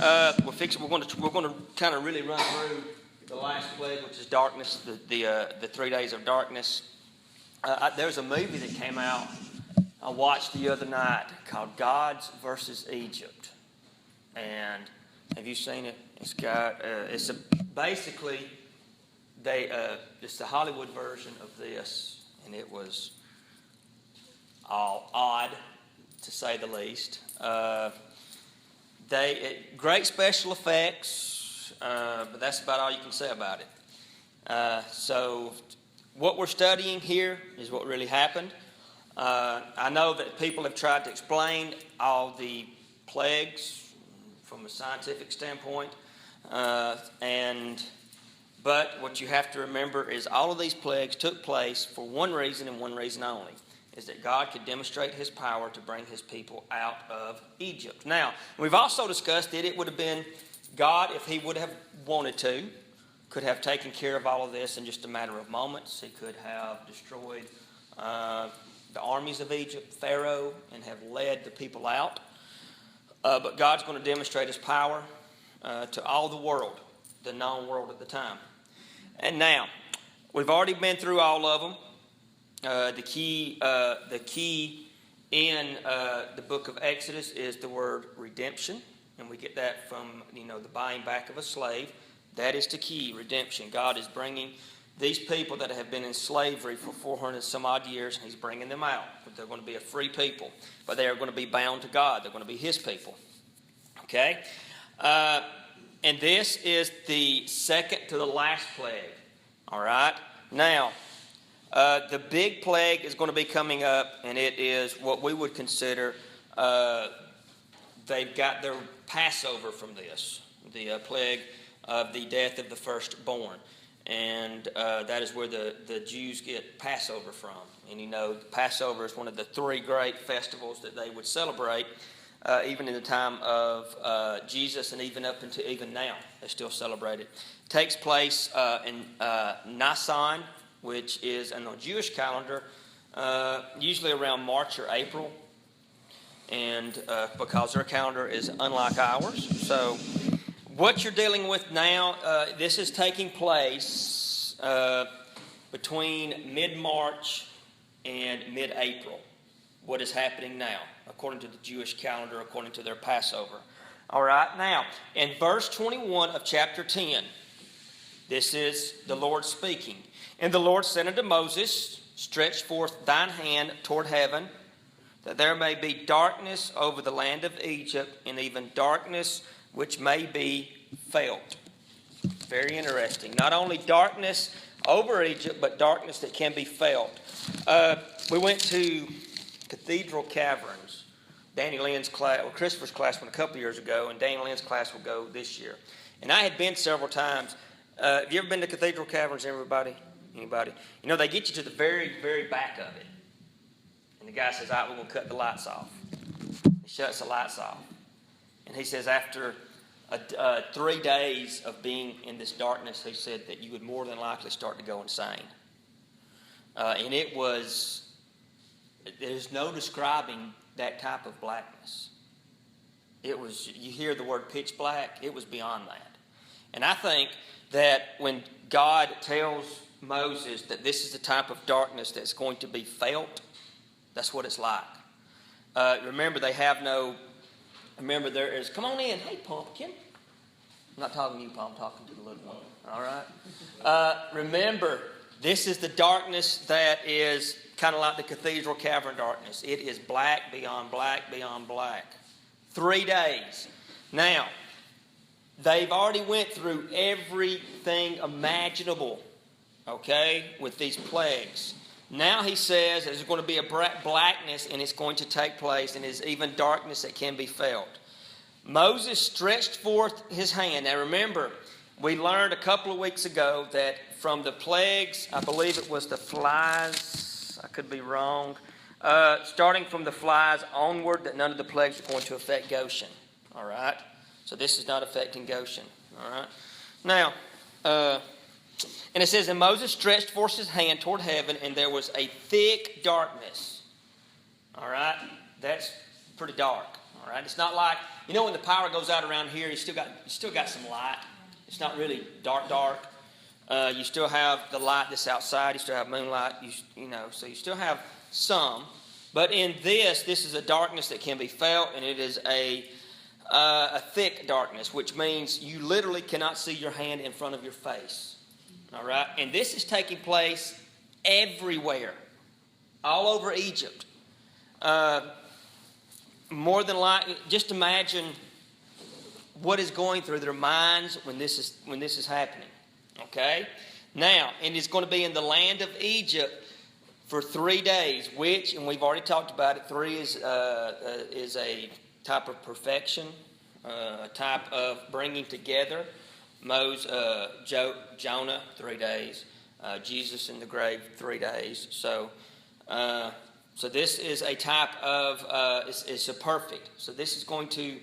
We're going to kind of really run through the last plague, which is darkness, the 3 days of darkness. There's a movie that came out I watched the other night called Gods versus Egypt, and have you seen it? It's got basically it's the Hollywood version of this, and it was all odd to say the least. Great special effects, but that's about all you can say about it. So what we're studying here is what really happened. I know that people have tried to explain all the plagues from a scientific standpoint, but what you have to remember is all of these plagues took place for one reason and one reason only, is that God could demonstrate His power to bring His people out of Egypt. Now, we've also discussed that it would have been God, if He would have wanted to, could have taken care of all of this in just a matter of moments. He could have destroyed the armies of Egypt, Pharaoh, and have led the people out. But God's going to demonstrate His power to all the world, the known world at the time. And now, we've already been through all of them. The key in the book of Exodus is the word redemption, and we get that from the buying back of a slave. That is the key, redemption. God is bringing these people that have been in slavery for 400 some odd years, and He's bringing them out. But they're going to be a free people, but they are going to be bound to God. They're going to be His people. Okay? And this is the second to the last plague. All right? Now, the big plague is going to be coming up, and it is what we would consider they've got their Passover from this, the plague of the death of the firstborn. And that is where the Jews get Passover from. And Passover is one of the three great festivals that they would celebrate, even in the time of Jesus, and even up until even now, they still celebrate it. It takes place in Nisan, which is on the Jewish calendar, usually around March or April, and because their calendar is unlike ours. So what you're dealing with now, this is taking place between mid-March and mid-April. What is happening now, according to the Jewish calendar, according to their Passover. All right, now, in verse 21 of chapter 10, this is the Lord speaking. And the Lord said unto Moses, stretch forth thine hand toward heaven, that there may be darkness over the land of Egypt, and even darkness which may be felt. Very interesting. Not only darkness over Egypt, but darkness that can be felt. We went to Cathedral Caverns. Danny Lynn's class, or Christopher's class went a couple years ago, and Danny Lynn's class will go this year. And I had been several times. Have you ever been to Cathedral Caverns, everybody? Anybody? They get you to the very, very back of it. And the guy says, all right, we're going to cut the lights off. He shuts the lights off. And he says after 3 days of being in this darkness, he said that you would more than likely start to go insane. And there's no describing that type of blackness. You hear the word pitch black, it was beyond that. And I think that when God tells Moses that this is the type of darkness that's going to be felt, that's what it's like. Remember, there is, come on in, hey pumpkin. I'm not talking to you, Paul, I'm talking to the little one. All right? Remember, this is the darkness that is kind of like the cathedral cavern darkness. It is black beyond black beyond black. 3 days. Now, they've already went through everything imaginable, okay, with these plagues. Now he says there's going to be a blackness, and it's going to take place, and there's even darkness that can be felt. Moses stretched forth his hand. Now remember, we learned a couple of weeks ago that from the plagues, I believe it was the flies, I could be wrong, starting from the flies onward, that none of the plagues are going to affect Goshen. All right? So this is not affecting Goshen. All right? Now, and it says, and Moses stretched forth his hand toward heaven, and there was a thick darkness. All right? That's pretty dark. All right, it's not like, when the power goes out around here, you still got some light. It's not really dark. You still have the light that's outside. You still have moonlight. So you still have some. But in this is a darkness that can be felt, and it is a thick darkness, which means you literally cannot see your hand in front of your face. All right, and this is taking place everywhere, all over Egypt. More than likely, just imagine what is going through their minds when this is happening. Okay, now, and it's going to be in the land of Egypt for 3 days, which, and we've already talked about it, 3 is a type of perfection, a type of bringing together. Jonah, 3 days. Jesus in the grave, 3 days. So this is a type of, it's a perfect. So this is going to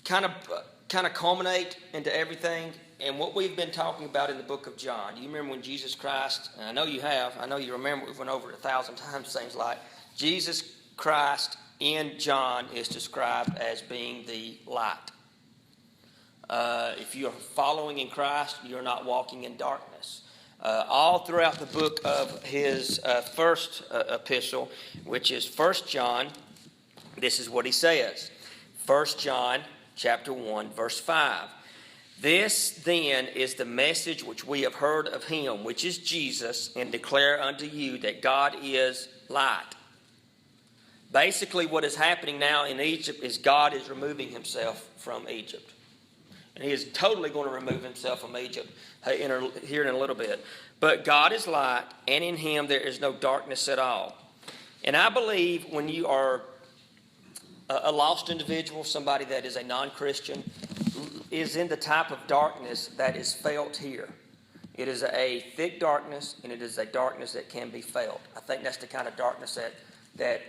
kind of culminate into everything. And what we've been talking about in the book of John. You remember when Jesus Christ, and I know you have, I know you remember, we've went over it 1,000 times, things like Jesus Christ in John is described as being the light. If you are following in Christ, you're not walking in darkness. All throughout the book of his first epistle, which is 1 John, this is what he says. 1 John chapter 1, verse 5. This then is the message which we have heard of him, which is Jesus, and declare unto you that God is light. Basically, what is happening now in Egypt is God is removing himself from Egypt. And he is totally going to remove himself from Egypt here in a little bit. But God is light, and in him there is no darkness at all. And I believe when you are a lost individual, somebody that is a non-Christian, is in the type of darkness that is felt here. It is a thick darkness, and it is a darkness that can be felt. I think that's the kind of darkness that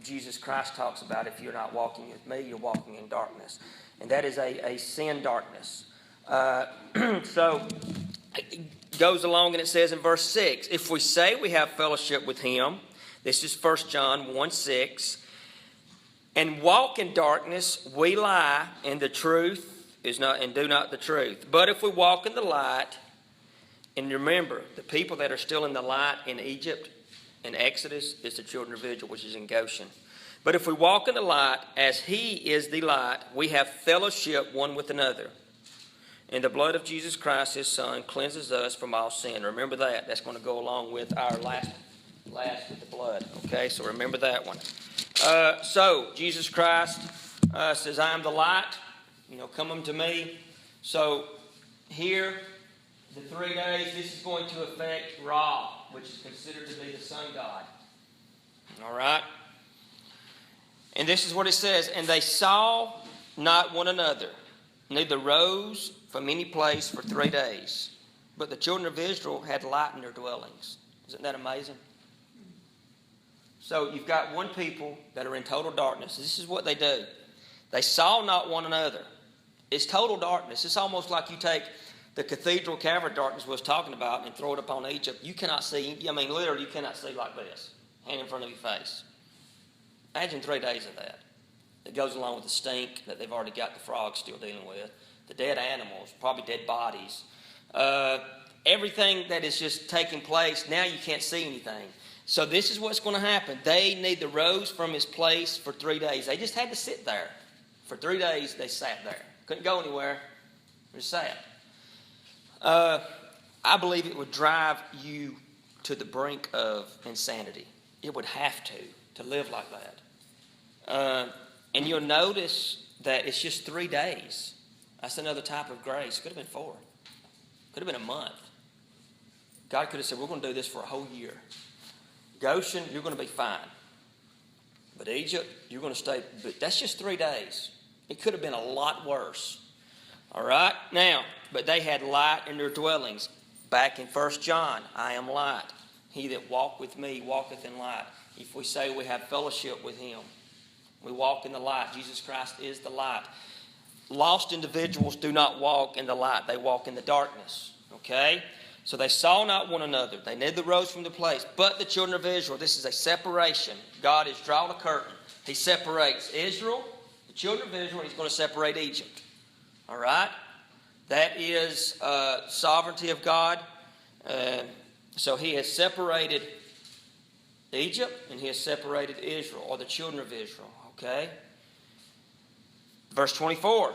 Jesus Christ talks about. If you're not walking with me, you're walking in darkness. And that is a sin darkness. So it goes along and it says in verse 6, if we say we have fellowship with him, this is 1 John 1:6, and walk in darkness, we lie, and the truth is not, and do not the truth. But if we walk in the light, and remember, the people that are still in the light in Egypt, in Exodus, is the children of Israel, which is in Goshen. But if we walk in the light, as he is the light, we have fellowship one with another. And the blood of Jesus Christ, his Son, cleanses us from all sin. Remember that. That's going to go along with our last with the blood. Okay, so remember that one. So Jesus Christ says, I am the light. Come unto me. So here, the 3 days, this is going to affect Ra, which is considered to be the sun god. All right? And this is what it says, and they saw not one another, neither rose from any place for 3 days. But the children of Israel had light in their dwellings. Isn't that amazing? So you've got one people that are in total darkness. This is what they do. They saw not one another. It's total darkness. It's almost like you take the cathedral cavern darkness we was talking about and throw it upon Egypt. You cannot see, literally you cannot see like this, hand in front of your face. Imagine 3 days of that. It goes along with the stink that they've already got the frogs still dealing with, the dead animals, probably dead bodies. Everything that is just taking place, now you can't see anything. So this is what's going to happen. They neither rose from his place for 3 days. They just had to sit there. For 3 days, they sat there. Couldn't go anywhere. They just sat. I believe it would drive you to the brink of insanity. It would have to live like that. And you'll notice that it's just 3 days. That's another type of grace. Could have been 4. Could have been a month. God could have said, we're going to do this for a whole year. Goshen, you're going to be fine. But Egypt, you're going to stay. But that's just 3 days. It could have been a lot worse. All right? Now, but they had light in their dwellings. Back in 1 John, I am light. He that walketh with me walketh in light. If we say we have fellowship with him, we walk in the light. Jesus Christ is the light. Lost individuals do not walk in the light. They walk in the darkness. Okay? So they saw not one another. They neither rose from the place. But the children of Israel, this is a separation. God has drawn a curtain. He separates Israel, the children of Israel, and he's going to separate Egypt. All right? That is sovereignty of God. So he has separated Egypt and he has separated Israel, or the children of Israel. Okay? Verse 24.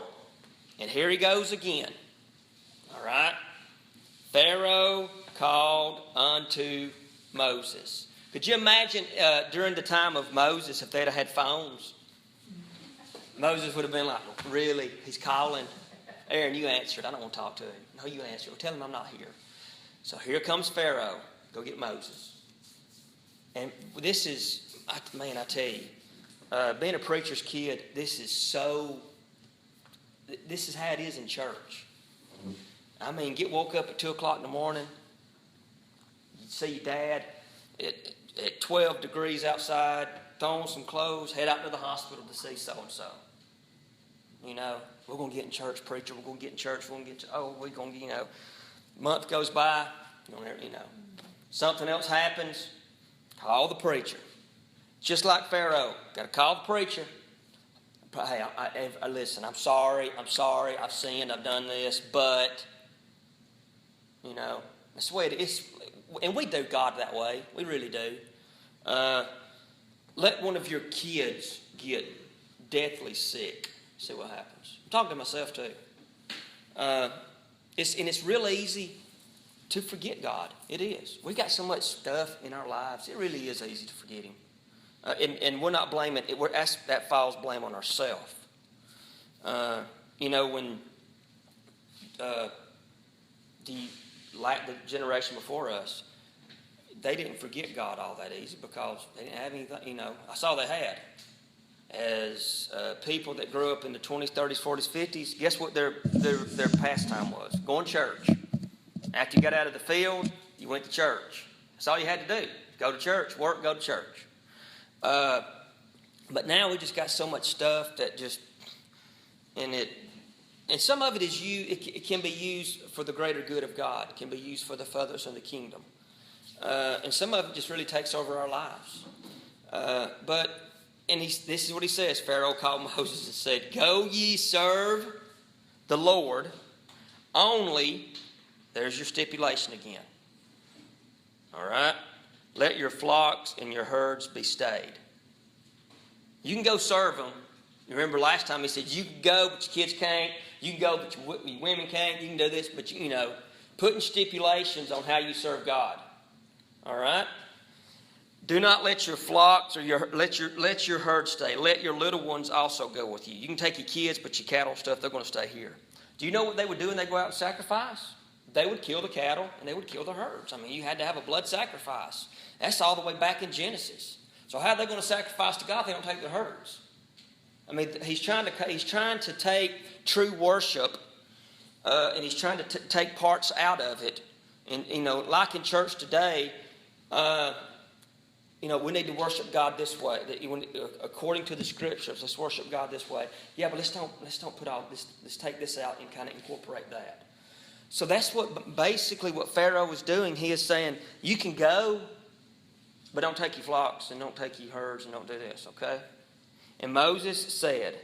And here he goes again. All right? Pharaoh called unto Moses. Could you imagine during the time of Moses, if they'd have had phones? Moses would have been like, really? He's calling? Aaron, you answered. I don't want to talk to him. No, you answered. Well, tell him I'm not here. So here comes Pharaoh. Go get Moses. And this is, man, I tell you, being a preacher's kid, this is how it is in church. I mean, get woke up at 2 o'clock in the morning. You see your dad at 12 degrees outside, throw on some clothes, head out to the hospital to see so-and-so. You know, we're going to get in church, preacher. We're going to get in church. We're going to get, we're going to, month goes by, something else happens, call the preacher. Just like Pharaoh, got to call the preacher. Hey, listen, I'm sorry, I've sinned, I've done this, but, that's the way it is. And we do God that way. We really do. Let one of your kids get deathly sick. See what happens. I'm talking to myself too. It's real easy to forget God. It is. We got so much stuff in our lives. It really is easy to forget Him. And we're not blaming it. That falls blame on ourselves. When the generation before us, they didn't forget God all that easy because they didn't have anything. That's all they had. As people that grew up in the 20s, 30s, 40s, 50s, guess what their pastime was? Going to church. After you got out of the field, you went to church. That's all you had to do. Go to church, work, go to church. But now we just got so much stuff that and some of it is it can be used for the greater good of God. It can be used for the furtherance of the kingdom. And some of it just really takes over our lives. This is what he says. Pharaoh called Moses and said, "Go ye serve the Lord, only," there's your stipulation again. All right? "Let your flocks and your herds be stayed." You can go serve them. You remember last time he said, you can go, but your kids can't. You can go, but your women can't. You can do this, but putting stipulations on how you serve God. All right? "Do not let your flocks or let your herd stay. Let your little ones also go with you." You can take your kids, but your cattle and stuff, they're going to stay here. Do you know what they would do when they go out and sacrifice? They would kill the cattle and they would kill the herds. I mean, you had to have a blood sacrifice. That's all the way back in Genesis. So how are they going to sacrifice to God if they don't take the herds? I mean, he's trying to take true worship, and he's trying to take parts out of it. And like in church today, we need to worship God this way. According to the scriptures, let's worship God this way. Yeah, but let's don't put all this. Let's take this out and kind of incorporate that. So that's basically what Pharaoh was doing. He is saying, you can go, but don't take your flocks and don't take your herds and don't do this, okay? And Moses said,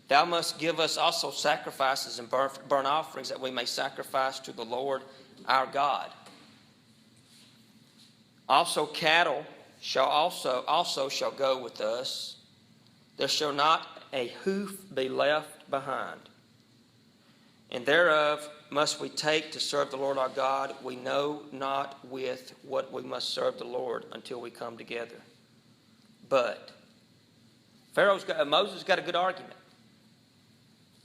"Thou must give us also sacrifices and burnt offerings, that we may sacrifice to the Lord our God. Also cattle shall also shall go with us. There shall not a hoof be left behind. And thereof must we take to serve the Lord our God. We know not with what we must serve the Lord until we come together." But Moses got a good argument.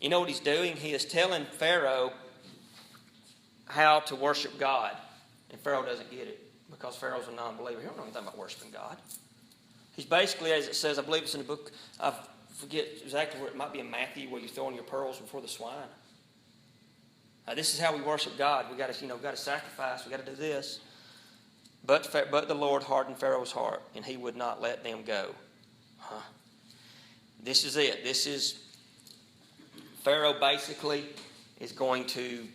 You know what he's doing? He is telling Pharaoh how to worship God. And Pharaoh doesn't get it because Pharaoh's a non-believer. He don't know anything about worshiping God. He's basically, as it says, I believe it's in the book, I forget exactly where, it might be in Matthew, where you're throwing your pearls before the swine. This is how we worship God. We got to sacrifice. We got to do this. But the Lord hardened Pharaoh's heart, and he would not let them go. This is it. This is Pharaoh basically is going to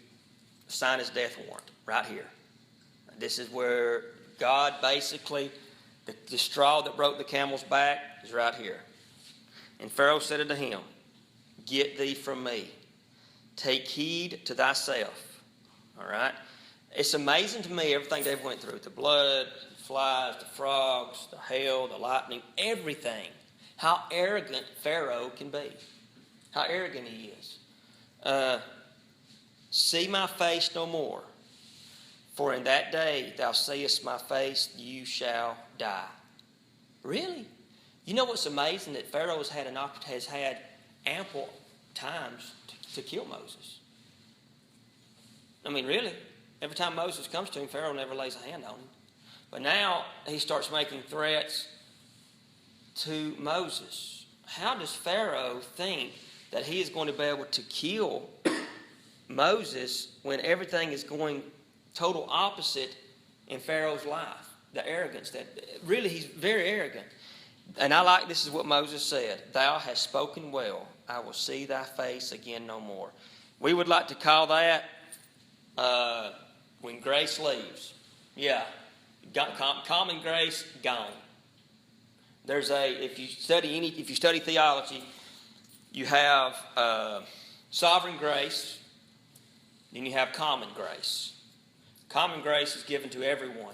sign his death warrant right here. This is where God basically, the straw that broke the camel's back is right here. And Pharaoh said unto him, Get thee from me. Take heed to thyself. All right? It's amazing to me everything David went through. The blood, the flies, the frogs, the hail, the lightning, everything. How arrogant Pharaoh can be. How arrogant he is. See my face no more. For in that day thou seest my face, you shall die. Really? You know what's amazing? That Pharaoh has had ample times to kill Moses. I mean, really. Every time Moses comes to him, Pharaoh never lays a hand on him. But now he starts making threats to Moses. How does Pharaoh think that he is going to be able to kill Moses when everything is going total opposite in Pharaoh's life? The arrogance that really he's very arrogant. And I like this is what Moses said. Thou hast spoken well. I will see thy face again no more. We would like to call that when grace leaves. Yeah. Common grace gone. There's if you study theology, you have sovereign grace, then you have common grace. Common grace is given to everyone.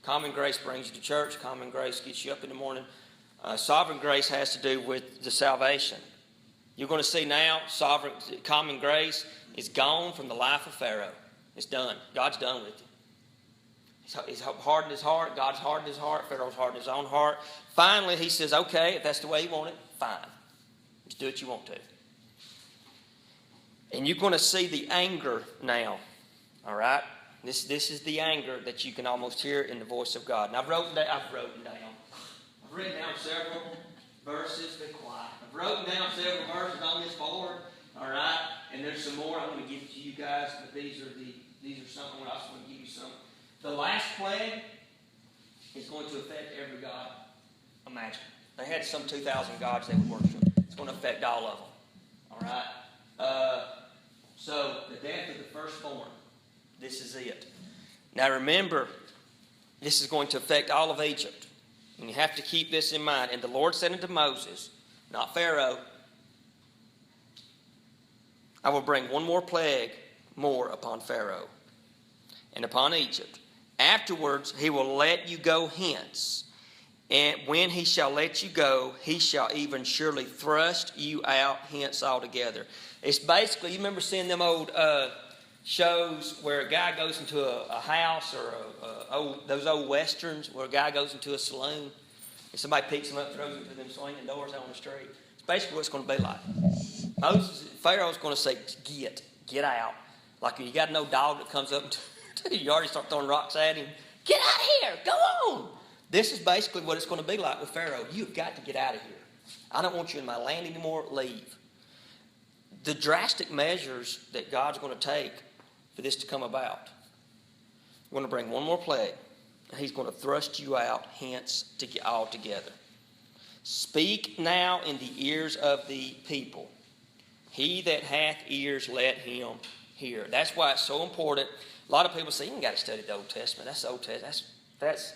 Common grace brings you to church. Common grace gets you up in the morning. Sovereign grace has to do with the salvation. You're going to see now common grace is gone from the life of Pharaoh. It's done. God's done with it. He's hardened his heart. God's hardened his heart. Pharaoh's hardened his own heart. Finally, he says, okay, if that's the way you want it, fine. Just do what you want to. And you're going to see the anger now. All right? This is the anger that you can almost hear in the voice of God. And I've written down. I've written down several verses. Be quiet. I've written down several verses on this board. All right? And there's some more I'm going to give to you guys, but these are something I also want to give you some. The last plague is going to affect every god. Imagine. They had some 2,000 gods they would worship. It's going to affect all of them. All right? So, the death of the firstborn. This is it. Now remember, this is going to affect all of Egypt. And you have to keep this in mind. And the Lord said unto Moses, not Pharaoh, I will bring one more plague more upon Pharaoh and upon Egypt. Afterwards he will let you go hence. And when he shall let you go, he shall even surely thrust you out hence altogether. It's basically, you remember seeing them old shows where a guy goes into a house, or those old westerns where a guy goes into a saloon and somebody picks him up, throws him through them swinging doors out on the street. It's basically what it's going to be like. Pharaoh's going to say, get out. Like you got no dog that comes up to you already start throwing rocks at him. Get out of here, go on. This is basically what it's going to be like with Pharaoh. You've got to get out of here. I don't want you in my land anymore, leave. The drastic measures that God's going to take for this to come about. We're going to bring one more plague. And he's going to thrust you out hence altogether. Speak now in the ears of the people. He that hath ears, let him hear. That's why it's so important. A lot of people say, you ain't got to study the Old Testament. That's the Old Testament. That's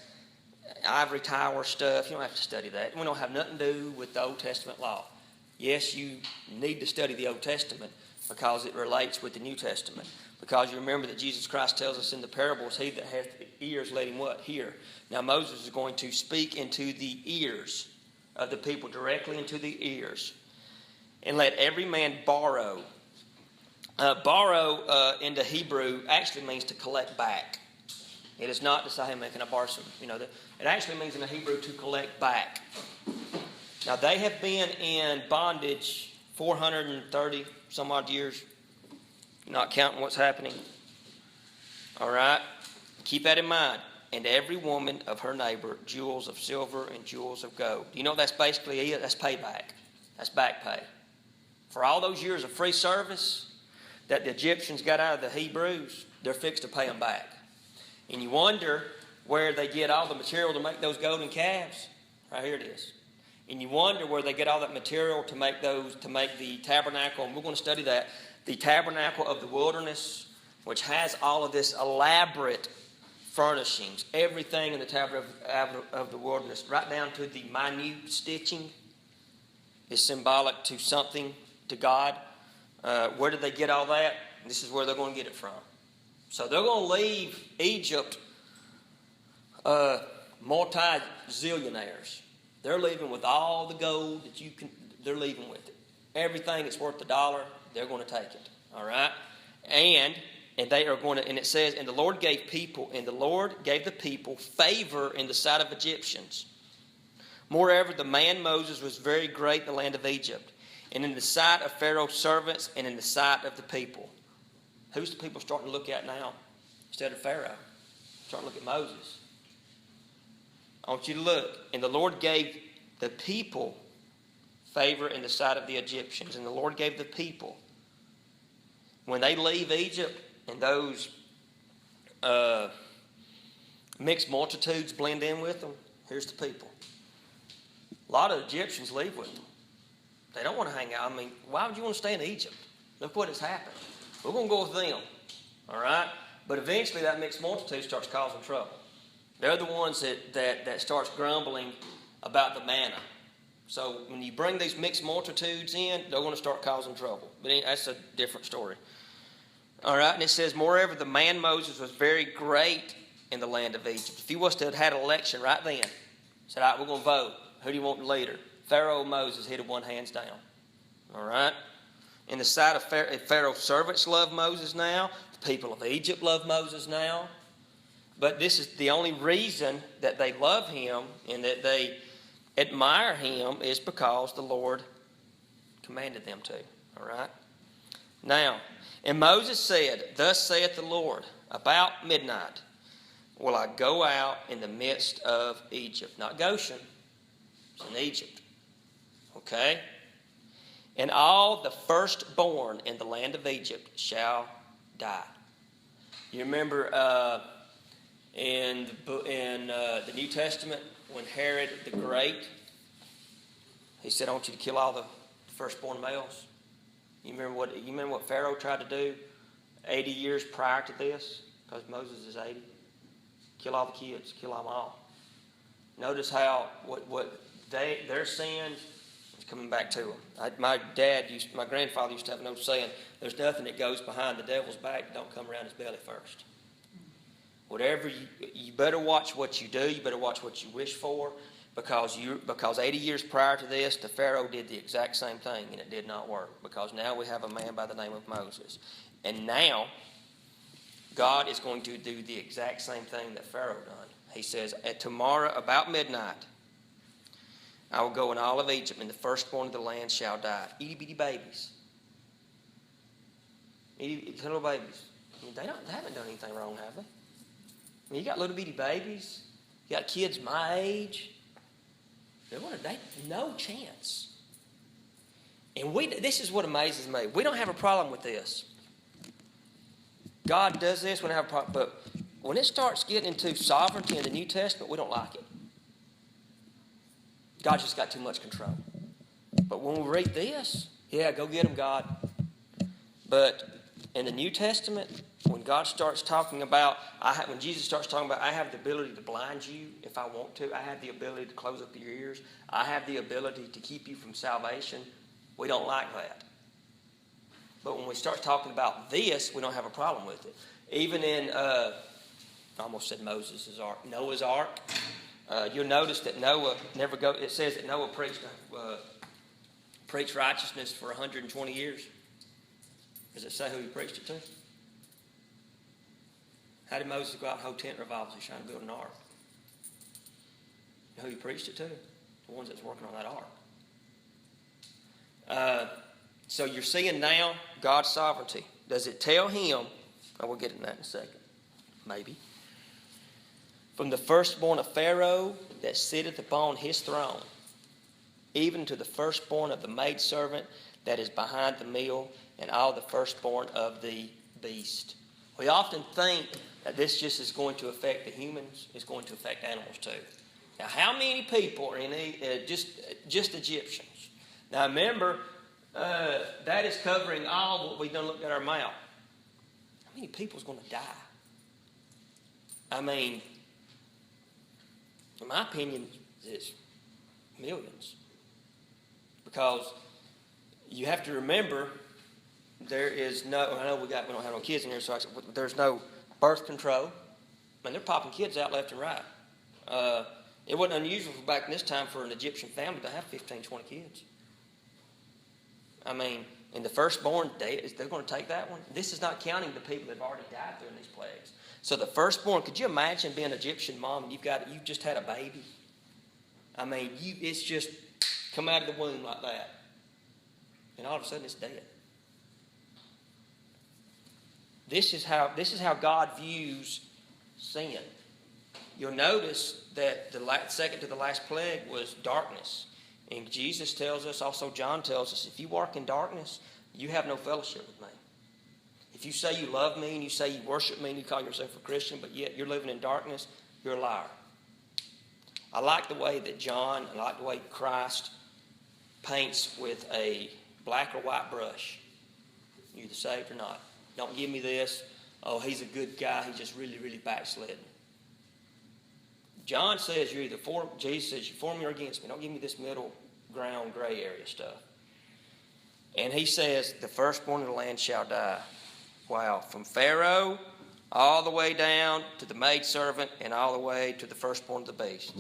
ivory tower stuff. You don't have to study that. We don't have nothing to do with the Old Testament law. Yes, you need to study the Old Testament because it relates with the New Testament. Because you remember that Jesus Christ tells us in the parables, he that hath ears, let him what? Hear. Now Moses is going to speak into the ears of the people, directly into the ears. And let every man borrow. Borrow into Hebrew actually means to collect back. It is not to say, hey man, can I borrow some? It actually means in the Hebrew to collect back. Now they have been in bondage 430 some odd years, not counting what's happening. All right? Keep that in mind. And every woman of her neighbor, jewels of silver and jewels of gold. You know that's basically it? That's payback. That's back pay. For all those years of free service that the Egyptians got out of the Hebrews, they're fixed to pay them back. And you wonder where they get all the material to make those golden calves. Right here it is. And you wonder where they get all that material to make the tabernacle. And we're going to study that. The tabernacle of the wilderness, which has all of this elaborate furnishings. Everything in the tabernacle of the wilderness, right down to the minute stitching. is symbolic to something, to God. Where did they get all that? This is where they're going to get it from. So they're going to leave Egypt multi-zillionaires. They're leaving with all the gold that you can. They're leaving with it. Everything that's worth $1, they're going to take it. All right, and they are going to. And it says, and the Lord gave the people favor in the sight of Egyptians. Moreover, the man Moses was very great in the land of Egypt, and in the sight of Pharaoh's servants, and in the sight of the people. Who's the people starting to look at now instead of Pharaoh? Starting to look at Moses. I want you to look. And the Lord gave the people favor in the sight of the Egyptians. And the Lord gave the people. When they leave Egypt and those mixed multitudes blend in with them, here's the people. A lot of Egyptians leave with them. They don't want to hang out. I mean, why would you want to stay in Egypt? Look what has happened. We're going to go with them. All right? But eventually that mixed multitude starts causing trouble. They're the ones that starts grumbling about the manna. So when you bring these mixed multitudes in, they're going to start causing trouble. But that's a different story. All right? And it says, moreover, the man Moses was very great in the land of Egypt. If he was to have had an election right then, said, all right, we're going to vote. Who do you want the leader? Pharaoh or Moses, he'd have won hands down. All right? In the sight of Pharaoh's servants love Moses now. The people of Egypt love Moses now. But this is the only reason that they love him and that they admire him is because the Lord commanded them to. All right? Now, and Moses said, thus saith the Lord, about midnight will I go out in the midst of Egypt. Not Goshen. It's in Egypt. Okay? And all the firstborn in the land of Egypt shall die. You remember in the New Testament when Herod the Great, he said, I want you to kill all the firstborn males. You remember what Pharaoh tried to do 80 years prior to this? Because Moses is 80. Kill all the kids. Kill them all. Notice how their sins is coming back to them. My grandfather used to have an old saying, there's nothing that goes behind the devil's back that don't come around his belly first. Whatever you better watch what you do. You better watch what you wish for, because 80 years prior to this, the Pharaoh did the exact same thing, and it did not work. Because now we have a man by the name of Moses, and now God is going to do the exact same thing that Pharaoh done. He says, at tomorrow about midnight, I will go in all of Egypt, and the firstborn of the land shall die. Itty bitty babies. Little babies. I mean, they haven't done anything wrong, have they? I mean, you got little bitty babies. You got kids my age. They no chance. And this is what amazes me. We don't have a problem with this. God does this, we don't have a problem. But when it starts getting into sovereignty in the New Testament, we don't like it. God just got too much control. But when we read this, yeah, go get them, God. But in the New Testament, when God starts talking about, when Jesus starts talking about, I have the ability to blind you if I want to. I have the ability to close up your ears. I have the ability to keep you from salvation. We don't like that. But when we start talking about this, we don't have a problem with it. Even in, I almost said Moses' ark, Noah's ark. You'll notice that Noah it says that Noah preached righteousness for 120 years. Does it say who he preached it to? How did Moses go out and hold tent revivals? He's trying to build an ark. You know who he preached it to? The ones that's working on that ark. So you're seeing now God's sovereignty. Does it tell him? We'll get into that in a second. Maybe. From the firstborn of Pharaoh that sitteth upon his throne, even to the firstborn of the maidservant that is behind the mill, and all the firstborn of the beast. We often think that this just is going to affect the humans. It's going to affect animals too. Now, how many people are in just Egyptians? Now, remember, that is covering all what we've done looked at our mouth. How many people is going to die? I mean, in my opinion, it's millions. Because you have to remember, there is no, I know we don't have no kids in here, so there's no birth control. I mean, they're popping kids out left and right. It wasn't unusual back in this time for an Egyptian family to have 15, 20 kids. I mean, in the firstborn, they're going to take that one. This is not counting the people that have already died during these plagues. So the firstborn, could you imagine being an Egyptian mom and you've just had a baby? I mean, it's just come out of the womb like that. And all of a sudden it's dead. This is how God views sin. You'll notice that the second to the last plague was darkness. And Jesus tells us, also John tells us, if you walk in darkness, you have no fellowship with me. If you say you love me and you say you worship me and you call yourself a Christian, but yet you're living in darkness, you're a liar. I like the way that John, I like the way Christ paints with a black or white brush. You're either saved or not. Don't give me this, oh, he's a good guy, he's just really, really backslidden. John says you're either for, Jesus says you're for me or against me. Don't give me this middle ground gray area stuff. And he says the firstborn of the land shall die. Wow, from Pharaoh all the way down to the maidservant and all the way to the firstborn of the beast.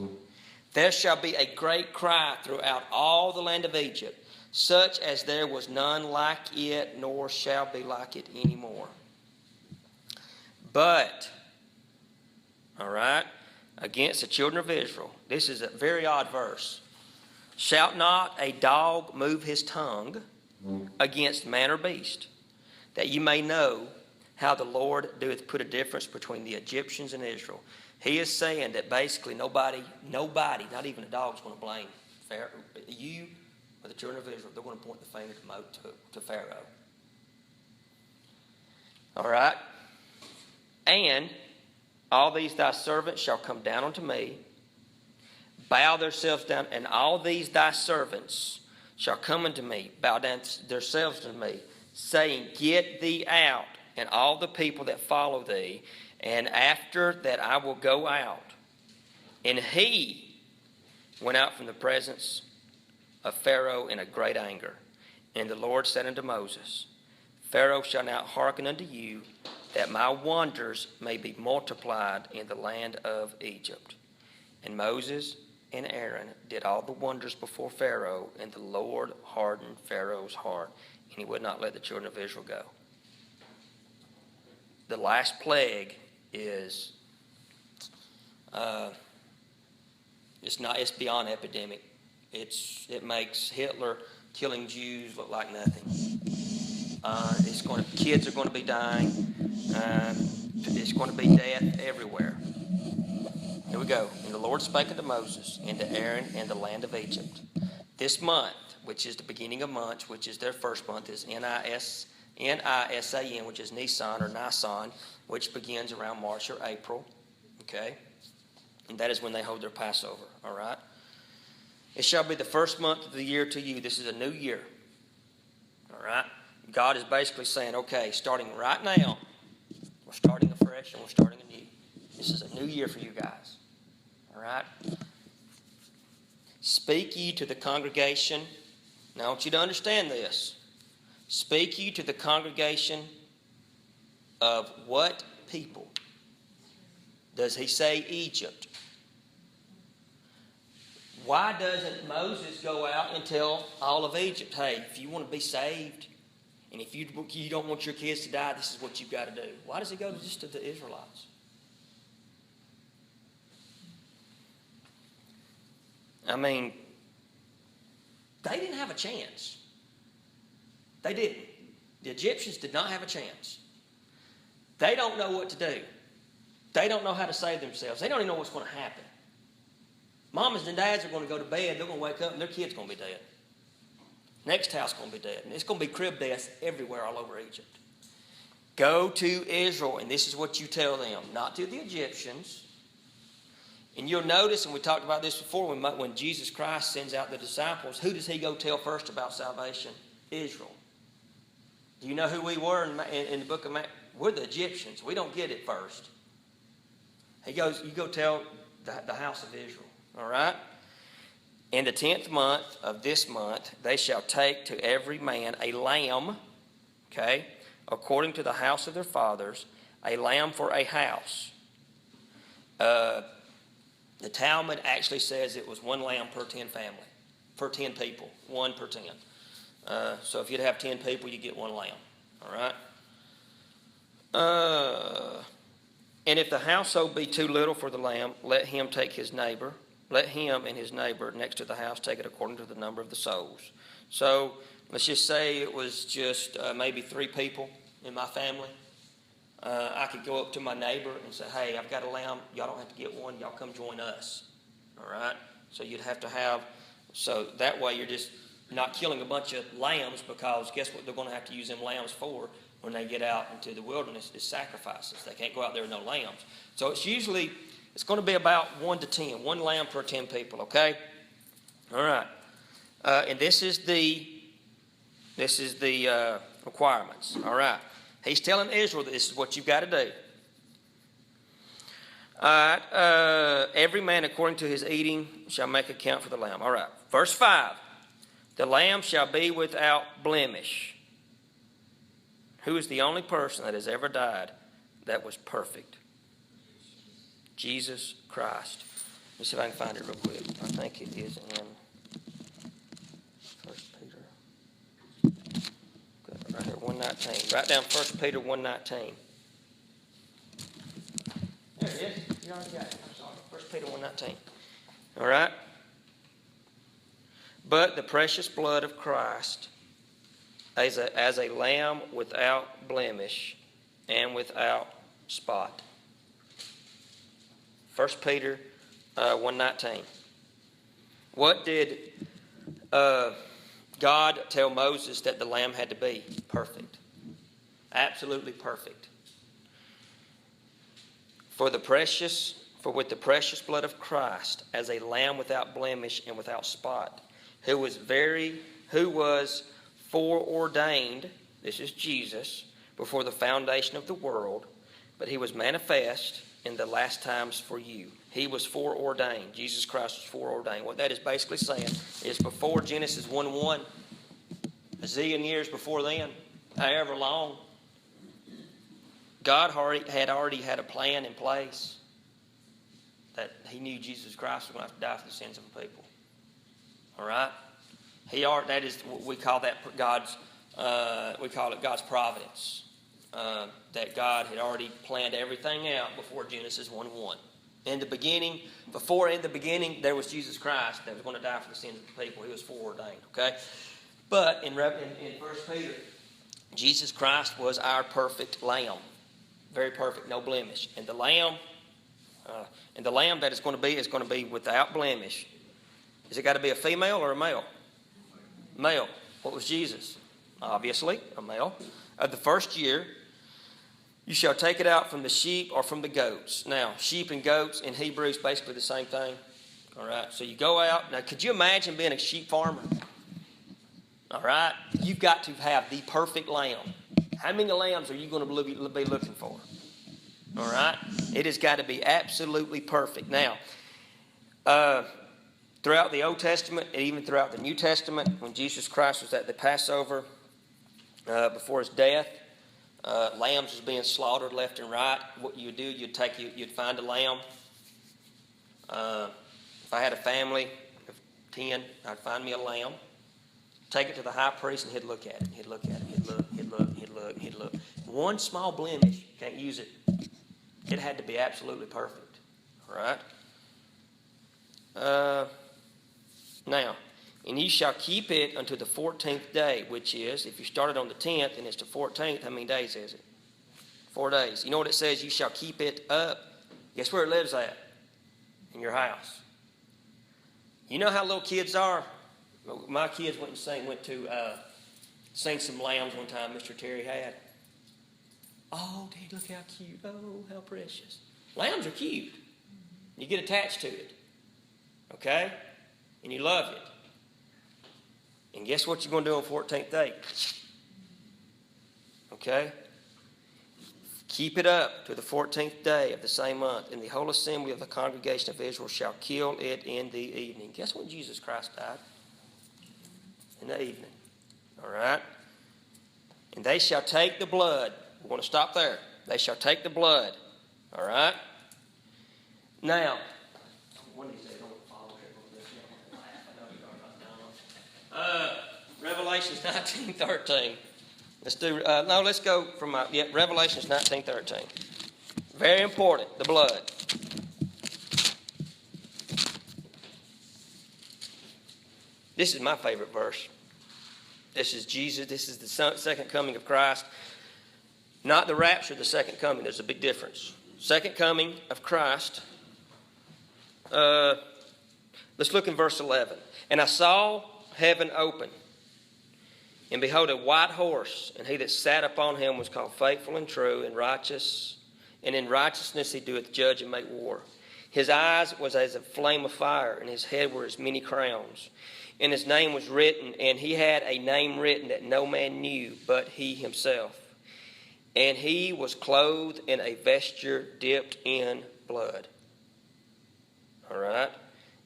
There shall be a great cry throughout all the land of Egypt, such as there was none like it, nor shall be like it anymore. But, all right, against the children of Israel, this is a very odd verse. Shall not a dog move his tongue against man or beast, that you may know how the Lord doeth put a difference between the Egyptians and Israel. He is saying that basically nobody, not even a dog, is going to blame Pharaoh. You or the children of Israel, they're going to point the finger to Pharaoh. All right? And all these thy servants shall come down unto me, bow themselves down, and all these thy servants shall come unto me, bow down themselves unto me, saying, get thee out, and all the people that follow thee, and after that I will go out. And he went out from the presence of Pharaoh in a great anger. And the Lord said unto Moses, Pharaoh shall now hearken unto you, that my wonders may be multiplied in the land of Egypt. And Moses and Aaron did all the wonders before Pharaoh, and the Lord hardened Pharaoh's heart, and he would not let the children of Israel go. The last plague is, it's beyond epidemic. It makes Hitler killing Jews look like nothing. Kids are going to be dying. It's going to be death everywhere. Here we go. And the Lord spake unto Moses and to Aaron in the land of Egypt. This month, which is the beginning of months, which is their first month, is Nisan, which is Nisan or Nisan, which begins around March or April. Okay? And that is when they hold their Passover. All right? It shall be the first month of the year to you. This is a new year. All right? God is basically saying, okay, starting right now, we're starting afresh and we're starting anew. This is a new year for you guys. All right? Speak ye to the congregation. Now I want you to understand this. Speak ye to the congregation of what people? Does he say Egypt? Why doesn't Moses go out and tell all of Egypt, hey, if you want to be saved, and if you don't want your kids to die, this is what you've got to do? Why does he go just to the Israelites? I mean, they didn't have a chance. They didn't. The Egyptians did not have a chance. They don't know what to do. They don't know how to save themselves. They don't even know what's going to happen. Mamas and dads are going to go to bed. They're going to wake up and their kid's going to be dead. Next house is going to be dead. And it's going to be crib deaths everywhere all over Egypt. Go to Israel, and this is what you tell them. Not to the Egyptians. And you'll notice, and we talked about this before, when Jesus Christ sends out the disciples, who does he go tell first about salvation? Israel. Do you know who we were in the book of Matthew? We're the Egyptians. We don't get it first. He goes, you go tell the house of Israel. All right? In the 10th month of this month, they shall take to every man a lamb, okay, according to the house of their fathers, a lamb for a house. The Talmud actually says it was one lamb per 10 family, per 10 people, one per 10. So if you'd have 10 people, you get one lamb. All right? And if the household be too little for the lamb, let him take his neighbor. Let him and his neighbor next to the house take it according to the number of the souls. So let's just say it was just maybe 3 people in my family. I could go up to my neighbor and say, hey, I've got a lamb. Y'all don't have to get one. Y'all come join us. All right? So you'd have to have, so that way you're just not killing a bunch of lambs, because guess what they're going to have to use them lambs for when they get out into the wilderness is sacrifices. They can't go out there with no lambs. So it's going to be about 1 to 10, 1 lamb per 10 people, okay? All right. And this is the requirements, all right? He's telling Israel that this is what you've got to do. All right. Every man according to his eating shall make account for the lamb. All right. Verse 5. The lamb shall be without blemish. Who is the only person that has ever died that was perfect? Jesus Christ. Let me see if I can find it real quick. I think it is in 1 Peter. Good. Right here, 1:19. Write down 1 Peter 1:19. There it is. You already got it. I'm sorry. 1 Peter 1:19. All right. But the precious blood of Christ, as a lamb without blemish and without spot. 1 Peter 1:19. What did God tell Moses that the lamb had to be? Perfect. Absolutely perfect. For with the precious blood of Christ, as a lamb without blemish and without spot, who was foreordained, this is Jesus, before the foundation of the world, but he was manifest in the last times for you. He was foreordained. Jesus Christ was foreordained. What that is basically saying is before Genesis 1:1, a zillion years before then, however long, God had already had a plan in place that he knew Jesus Christ was going to have to die for the sins of the people. All right? That is, we call that God's providence. That God had already planned everything out before Genesis 1:1. In the beginning, there was Jesus Christ that was going to die for the sins of the people. He was foreordained. Okay, but in 1 Peter, Jesus Christ was our perfect lamb, very perfect, no blemish. And the lamb that is going to be without blemish. Is it got to be a female or a male? Male. What was Jesus? Obviously, a male. Of the first year, you shall take it out from the sheep or from the goats. Now, sheep and goats in Hebrew is basically the same thing. All right, so you go out. Now, could you imagine being a sheep farmer? All right, you've got to have the perfect lamb. How many lambs are you going to be looking for? All right, it has got to be absolutely perfect. Now, throughout the Old Testament and even throughout the New Testament, when Jesus Christ was at the Passover before his death, lambs was being slaughtered left and right. What you would do, you'd find a lamb. If I had a family of 10, I'd find me a lamb, take it to the high priest, and he'd look at it. He'd look. One small blemish, can't use it. It had to be absolutely perfect. All right? Now, and ye shall keep it unto the 14th day, which is, if you started on the 10th and it's the 14th, how many days is it? 4 days. You know what it says? You shall keep it up. Guess where it lives at? In your house. You know how little kids are? My kids went to sing some lambs one time Mr. Terry had. Oh, Dad, look how cute. Oh, how precious. Lambs are cute. You get attached to it. Okay? And you love it. And guess what you're going to do on 14th day? Okay? Keep it up to the 14th day of the same month, and the whole assembly of the congregation of Israel shall kill it in the evening. Guess when Jesus Christ died? In the evening. All right? And they shall take the blood. We want to stop there. They shall take the blood. All right? Now, Revelations 19:13. Let's go from Revelations 19:13. Very important, the blood. This is my favorite verse. This is Jesus. This is the second coming of Christ. Not the rapture, the second coming. There's a big difference. Second coming of Christ. Let's look in verse 11. And I saw heaven open, and behold, a white horse, and he that sat upon him was called Faithful and True and Righteous, and in righteousness he doeth judge and make war. His eyes was as a flame of fire, and his head were as many crowns. And his name was written, and he had a name written that no man knew but he himself. And he was clothed in a vesture dipped in blood. All right?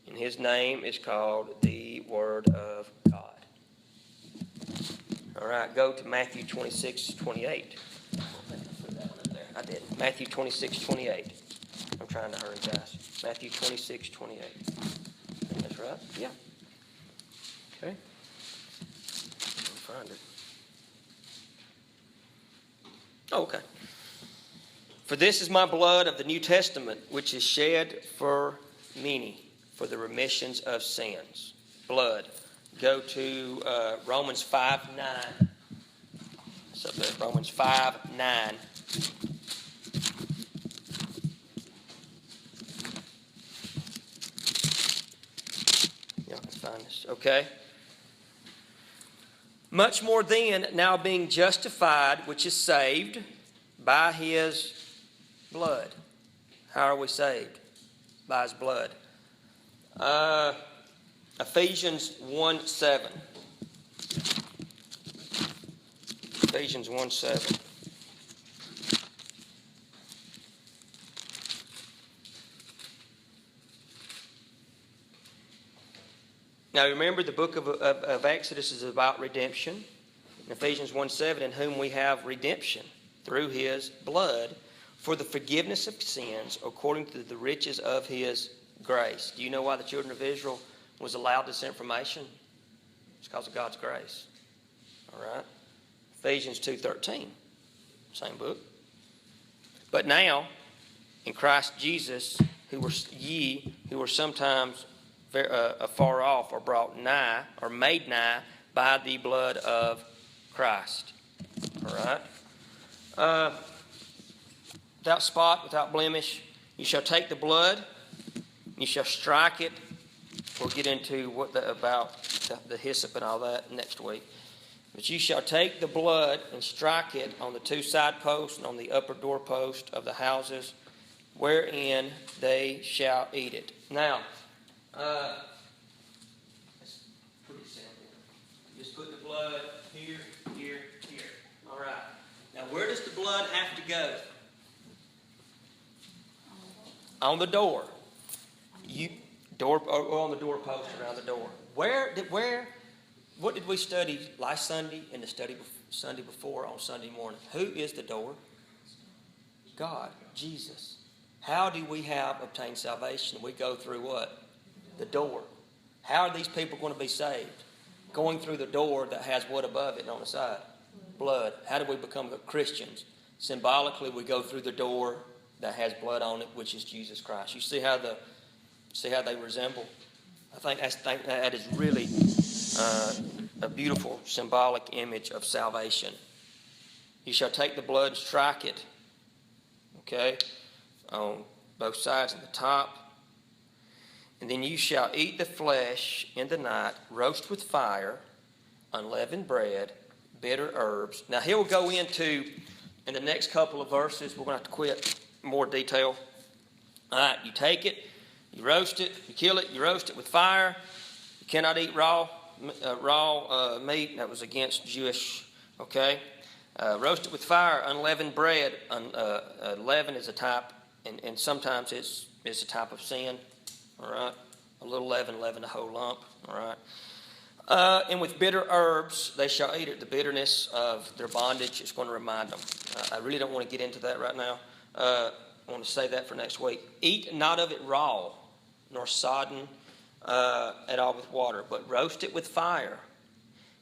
And his name is called the Word of God. All right, go to Matthew 26:28. I did. Matthew 26:28. I'm trying to hurry, guys. Matthew 26:28. That's right? Yeah. Okay. I'll find it. Oh, okay. For this is my blood of the New Testament, which is shed for many, for the remissions of sins. Blood. Go to Romans 5:9. So there, Romans 5:9. Y'all can find this. Okay. Much more then, now being justified, which is saved by his blood. How are we saved? By his blood. Ephesians 1:7. Ephesians 1:7. Now remember, the book of Exodus is about redemption. In Ephesians 1:7, in whom we have redemption through his blood for the forgiveness of sins according to the riches of his grace. Do you know why the children of Israel was allowed this information? It's because of God's grace. All right? Ephesians 2:13, same book. But now, in Christ Jesus, who were sometimes afar off, are brought nigh, or made nigh, by the blood of Christ. All right? Without spot, without blemish, you shall take the blood, you shall strike it. We'll get into about the hyssop and all that next week. But you shall take the blood and strike it on the two side posts and on the upper doorpost of the houses, wherein they shall eat it. Now, it's pretty simple. You just put the blood here, here, here. All right. Now, where does the blood have to go? On the door. Or on the doorpost around the door. What did we study last Sunday and the study Sunday before on Sunday morning? Who is the door? God, Jesus. How do we obtained salvation? We go through what? The door. How are these people going to be saved? Going through the door that has what above it on the side? Blood. How do we become Christians? Symbolically, we go through the door that has blood on it, which is Jesus Christ. You see how they resemble? I think that is really a beautiful symbolic image of salvation. You shall take the blood and strike it, okay, on both sides of the top. And then you shall eat the flesh in the night, roast with fire, unleavened bread, bitter herbs. Now here we'll go into, in the next couple of verses, we're going to have to quit more detail. All right, you take it, you roast it, you kill it, you roast it with fire. You cannot eat raw meat. That was against Jewish, okay? Roast it with fire, unleavened bread. Leaven is a type, and sometimes it's a type of sin. All right, a little leaven a whole lump. All right. And with bitter herbs, they shall eat it. The bitterness of their bondage is going to remind them. I really don't want to get into that right now. I want to save that for next week. Eat not of it raw, nor sodden at all with water, but roast it with fire,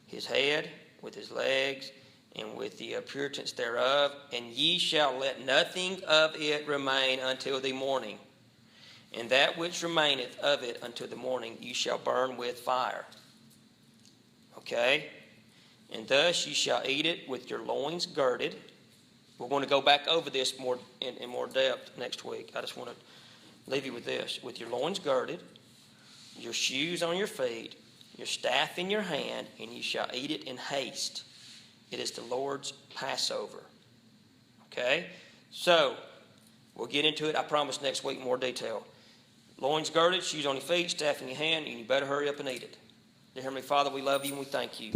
his head with his legs, and with the puritance thereof. And ye shall let nothing of it remain until the morning. And that which remaineth of it until the morning you shall burn with fire. Okay? And thus you shall eat it with your loins girded. We're going to go back over this more in more depth next week. I just want to leave you with this. With your loins girded, your shoes on your feet, your staff in your hand, and you shall eat it in haste. It is the Lord's Passover. Okay? So, we'll get into it, I promise, next week in more detail. Loins girded, shoes on your feet, staff in your hand, and you better hurry up and eat it. Dear Heavenly Father, we love you and we thank you.